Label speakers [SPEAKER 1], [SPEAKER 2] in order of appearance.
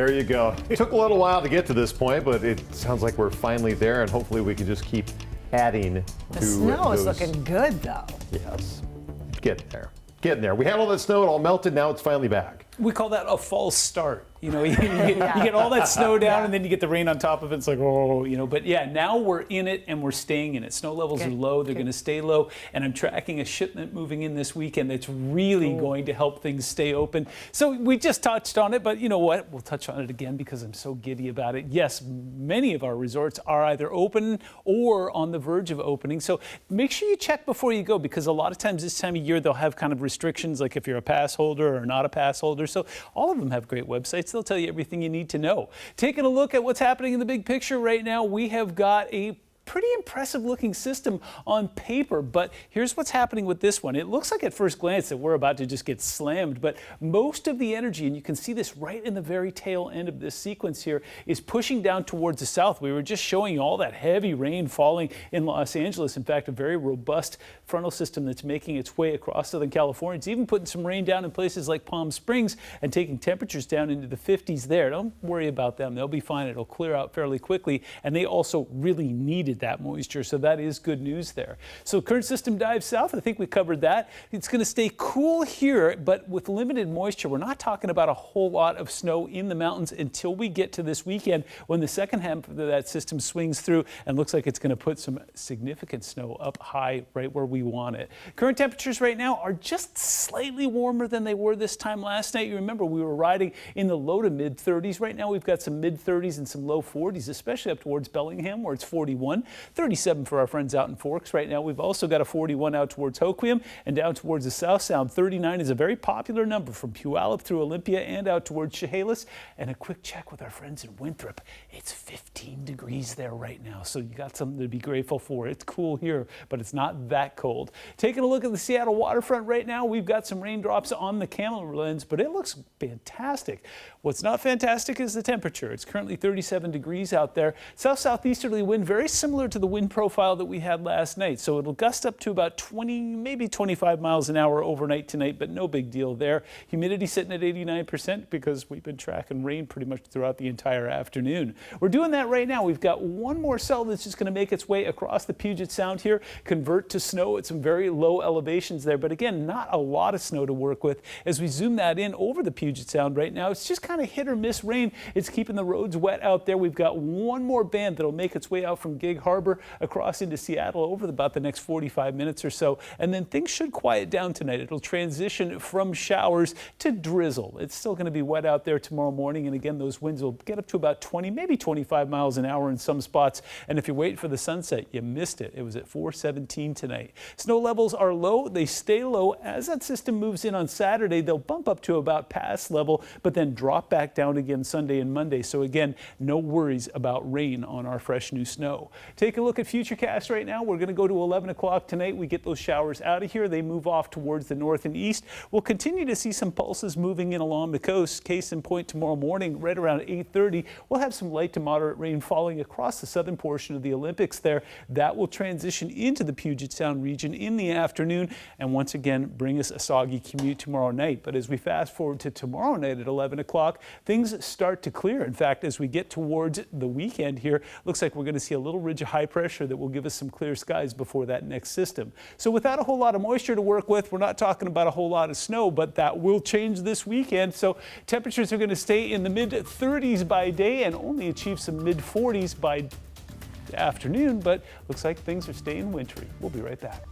[SPEAKER 1] There you go. It took a little while to get to this point, but it sounds like we're finally there, and hopefully we can just keep adding
[SPEAKER 2] The
[SPEAKER 1] to
[SPEAKER 2] snow is
[SPEAKER 1] those.
[SPEAKER 2] looking good, though.
[SPEAKER 1] Yes, getting there. Getting there. We had all that snow, it all melted, now it's finally back.
[SPEAKER 3] We call that a false start. You know, you get all that snow down and then you get the rain on top of it. It's like, oh, you know, but yeah, now we're in it and we're staying in it. Snow levels are low. They're going to stay low. And I'm tracking a shipment moving in this weekend that's really going to help things stay open. So we just touched on it, but you know what? We'll touch on it again because I'm so giddy about it. Yes, many of our resorts are either open or on the verge of opening. So make sure you check before you go, because a lot of times this time of year, they'll have kind of restrictions, like if you're a pass holder or not a pass holder. So all of them have great websites. They'll tell you everything you need to know. Taking a look at what's happening in the big picture right now, we have got a pretty impressive looking system on paper, but here's what's happening with this one. It looks like at first glance that we're about to just get slammed, but most of the energy, and you can see this right in the very tail end of this sequence here, is pushing down towards the south. We were just showing you all that heavy rain falling in Los Angeles. In fact, a very robust frontal system that's making its way across Southern California. It's even putting some rain down in places like Palm Springs and taking temperatures down into the 50s there. Don't worry about them. They'll be fine. It'll clear out fairly quickly, and they also really needed that moisture, so that is good news there. So current system dives south. I think we covered that. It's going to stay cool here, but with limited moisture. We're not talking about a whole lot of snow in the mountains until we get to this weekend, when the second half of that system swings through and looks like it's going to put some significant snow up high right where we want it. Current temperatures right now are just slightly warmer than they were this time last night. You remember we were riding in the low to mid 30s. Right now we've got some mid 30s and some low 40s, especially up towards Bellingham where it's 41. 37 for our friends out in Forks right now. We've also got a 41 out towards Hoquiam and down towards the South Sound. 39 is a very popular number from Puyallup through Olympia and out towards Chehalis. And a quick check with our friends in Winthrop. It's 15 degrees there right now, so you got something to be grateful for. It's cool here, but it's not that cold. Taking a look at the Seattle waterfront right now, we've got some raindrops on the camera lens, but it looks fantastic. What's not fantastic is the temperature. It's currently 37 degrees out there. South-southeasterly wind, very similar to the wind profile that we had last night. So it'll gust up to about 20, maybe 25 miles an hour overnight tonight, but no big deal there. Humidity sitting at 89% because we've been tracking rain pretty much throughout the entire afternoon. We're doing that right now. We've got one more cell that's just going to make its way across the Puget Sound here, convert to snow at some very low elevations there. But again, not a lot of snow to work with. As we zoom that in over the Puget Sound right now, it's just kind of hit or miss rain. It's keeping the roads wet out there. We've got one more band that'll make its way out from Gig Harbor across into Seattle over about the next 45 minutes or so. And then things should quiet down tonight. It'll transition from showers to drizzle. It's still going to be wet out there tomorrow morning. And again, those winds will get up to about 20, maybe 25 miles an hour in some spots. And if you're waiting for the sunset, you missed it. It was at 4:17 tonight. Snow levels are low. They stay low. As that system moves in on Saturday, they'll bump up to about pass level, but then drop back down again Sunday and Monday. So again, no worries about rain on our fresh new snow. Take a look at Futurecast right now. We're going to go to 11 o'clock tonight. We get those showers out of here. They move off towards the north and east. We'll continue to see some pulses moving in along the coast. Case in point, tomorrow morning, right around 8:30, we'll have some light to moderate rain falling across the southern portion of the Olympics there. That will transition into the Puget Sound region in the afternoon and once again bring us a soggy commute tomorrow night. But as we fast forward to tomorrow night at 11 o'clock, things start to clear. In fact, as we get towards the weekend here, looks like we're going to see a little ridge of high pressure that will give us some clear skies before that next system. So without a whole lot of moisture to work with, we're not talking about a whole lot of snow, but that will change this weekend. So temperatures are going to stay in the mid 30s by day and only achieve some mid 40s by afternoon, but looks like things are staying wintry. We'll be right back.